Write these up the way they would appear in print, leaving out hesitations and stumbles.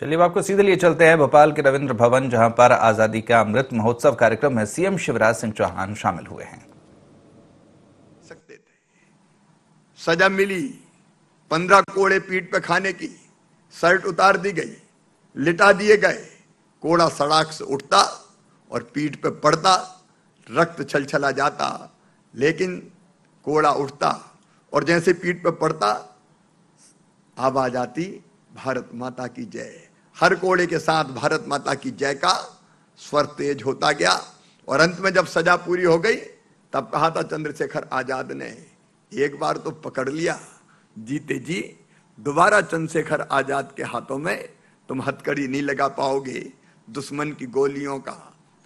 चलिए अब आपको सीधे लिए चलते हैं भोपाल के रविंद्र भवन, जहां पर आजादी का अमृत महोत्सव कार्यक्रम में सीएम शिवराज सिंह चौहान शामिल हुए हैं। सकते थे, सजा मिली, 15 कोड़े पीठ पे खाने की, शर्ट उतार दी गई, लिटा दिए गए, कोड़ा सड़क से उठता और पीठ पे पड़ता, रक्त छलछला जाता, लेकिन कोड़ा उठता और जैसे पीठ पे पड़ता आवाज आती, भारत माता की जय। हर कोड़े के साथ भारत माता की जय का स्वर तेज होता गया और अंत में जब सजा पूरी हो गई तब कहा था चंद्रशेखर आजाद ने, एक बार तो पकड़ लिया, जीते जी दोबारा चंद्रशेखर आजाद के हाथों में तुम हथकड़ी नहीं लगा पाओगे। दुश्मन की गोलियों का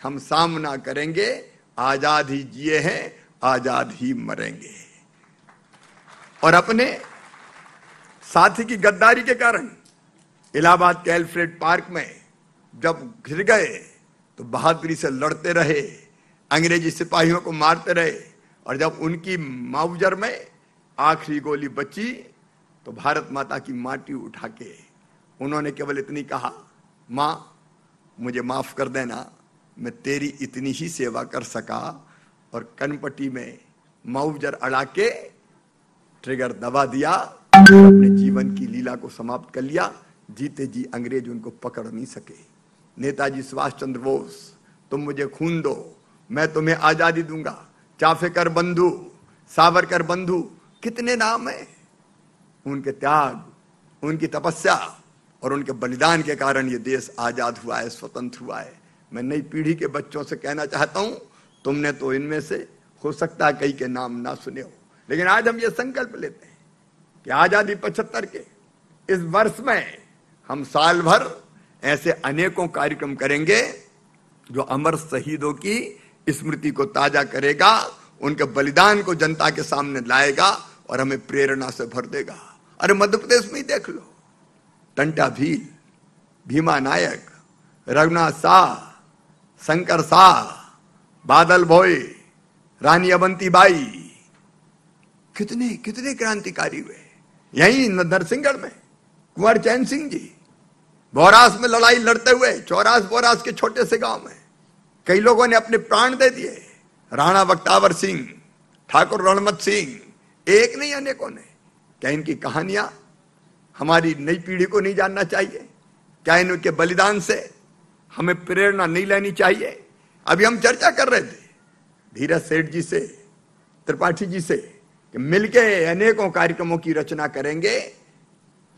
हम सामना करेंगे, आजाद ही जिए हैं, आजाद ही मरेंगे। और अपने साथी की गद्दारी के कारण इलाहाबाद के एल्फ्रेड पार्क में जब घिर गए तो बहादुरी से लड़ते रहे, अंग्रेजी सिपाहियों को मारते रहे और जब उनकी माउजर में आखिरी गोली बची तो भारत माता की माटी उठा के उन्होंने केवल इतनी कहा, मां मुझे माफ कर देना, मैं तेरी इतनी ही सेवा कर सका। और कनपट्टी में माउजर अड़ा के ट्रिगर दबा दिया, अपने जीवन की लीला को समाप्त कर लिया। जीते जी अंग्रेज उनको पकड़ नहीं सके। नेताजी सुभाष चंद्र बोस, तुम मुझे खून दो, मैं तुम्हें आजादी दूंगा। चाफेकर बंधु, सावरकर बंधु, कितने नाम हैं। उनके त्याग, उनकी तपस्या और उनके बलिदान के कारण ये देश आजाद हुआ है, स्वतंत्र हुआ है। मैं नई पीढ़ी के बच्चों से कहना चाहता हूं, तुमने तो इनमें से हो सकता है कई के नाम ना सुने हो, लेकिन आज हम ये संकल्प लेते हैं कि आजादी 75 के इस वर्ष में हम साल भर ऐसे अनेकों कार्यक्रम करेंगे जो अमर शहीदों की स्मृति को ताजा करेगा, उनके बलिदान को जनता के सामने लाएगा और हमें प्रेरणा से भर देगा। अरे मध्य प्रदेश में ही देख लो, टंटा भील, भीमा नायक, रघुनाथ शाह, शंकर शाह, बादल भोई, रानी अवंतीबाई, कितने कितने क्रांतिकारी हुए। यहीं नरसिंहगढ़ में कुंवर चैन सिंह जी बोरास में लड़ाई लड़ते हुए, चौरास बोरास के छोटे से गांव में कई लोगों ने अपने प्राण दे दिए। राणा बख्तावर सिंह, ठाकुर रणमत सिंह, एक नहीं अनेकों ने। क्या इनकी कहानियां हमारी नई पीढ़ी को नहीं जानना चाहिए? क्या इनके बलिदान से हमें प्रेरणा नहीं लेनी चाहिए? अभी हम चर्चा कर रहे थे धीरज सेठ जी से, त्रिपाठी जी से, कि मिलके अनेकों कार्यक्रमों की रचना करेंगे।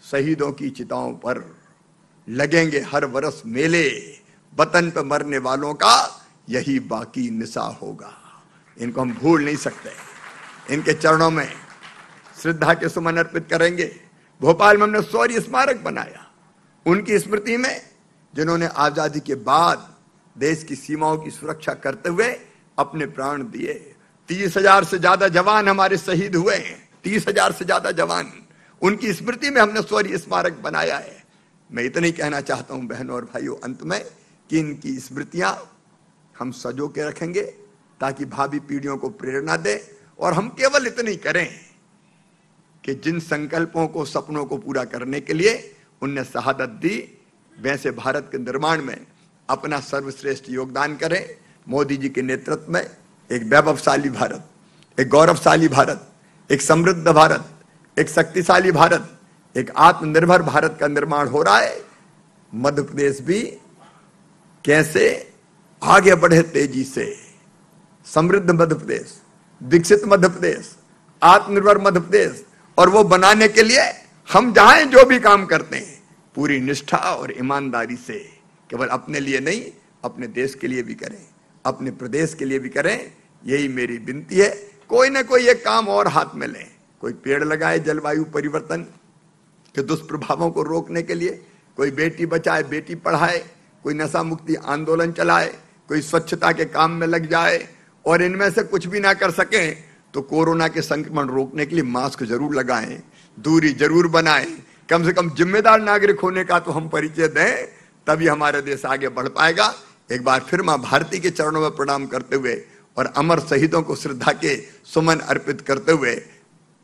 शहीदों की चिताओं पर लगेंगे हर वर्ष मेले, वतन पर मरने वालों का यही बाकी निशा होगा। इनको हम भूल नहीं सकते। इनके चरणों में श्रद्धा के सुमन अर्पित करेंगे। भोपाल में हमने शौर्य स्मारक बनाया उनकी स्मृति में, जिन्होंने आजादी के बाद देश की सीमाओं की सुरक्षा करते हुए अपने प्राण दिए। 30,000 से ज्यादा जवान हमारे शहीद हुए हैं, 30,000 से ज्यादा जवान। उनकी स्मृति में हमने शौर्य स्मारक बनाया है। मैं इतना ही कहना चाहता हूं बहनों और भाइयों अंत में कि इनकी स्मृतियां हम सजो के रखेंगे ताकि भावी पीढ़ियों को प्रेरणा दे। और हम केवल इतना ही करें कि जिन संकल्पों को, सपनों को पूरा करने के लिए उनने शहादत दी, वैसे भारत के निर्माण में अपना सर्वश्रेष्ठ योगदान करें। मोदी जी के नेतृत्व में एक वैभवशाली भारत, एक गौरवशाली भारत, एक समृद्ध भारत, एक शक्तिशाली भारत, एक आत्मनिर्भर भारत का निर्माण हो रहा है। मध्य प्रदेश भी कैसे आगे बढ़े तेजी से। समृद्ध मध्य प्रदेश, विकसित मध्य प्रदेश, आत्मनिर्भर मध्य प्रदेश, और वो बनाने के लिए हम जहां जो भी काम करते हैं पूरी निष्ठा और ईमानदारी से, केवल अपने लिए नहीं अपने देश के लिए भी करें, अपने प्रदेश के लिए भी करें। यही मेरी विनती है। कोई ना कोई एक काम और हाथ में लें। कोई पेड़ लगाए जलवायु परिवर्तन के दुष्प्रभावों को रोकने के लिए, कोई बेटी बचाए बेटी पढ़ाए, कोई नशा मुक्ति आंदोलन चलाए, कोई स्वच्छता के काम में लग जाए। और इनमें से कुछ भी ना कर सके तो कोरोना के संक्रमण रोकने के लिए मास्क जरूर लगाएं, दूरी जरूर बनाएं। कम से कम जिम्मेदार नागरिक होने का तो हम परिचय दें, तभी हमारा देश आगे बढ़ पाएगा। एक बार फिर मां भारती के चरणों में प्रणाम करते हुए और अमर शहीदों को श्रद्धा के सुमन अर्पित करते हुए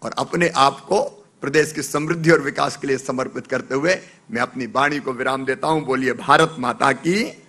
और अपने आप को प्रदेश की समृद्धि और विकास के लिए समर्पित करते हुए मैं अपनी वाणी को विराम देता हूं। बोलिए भारत माता की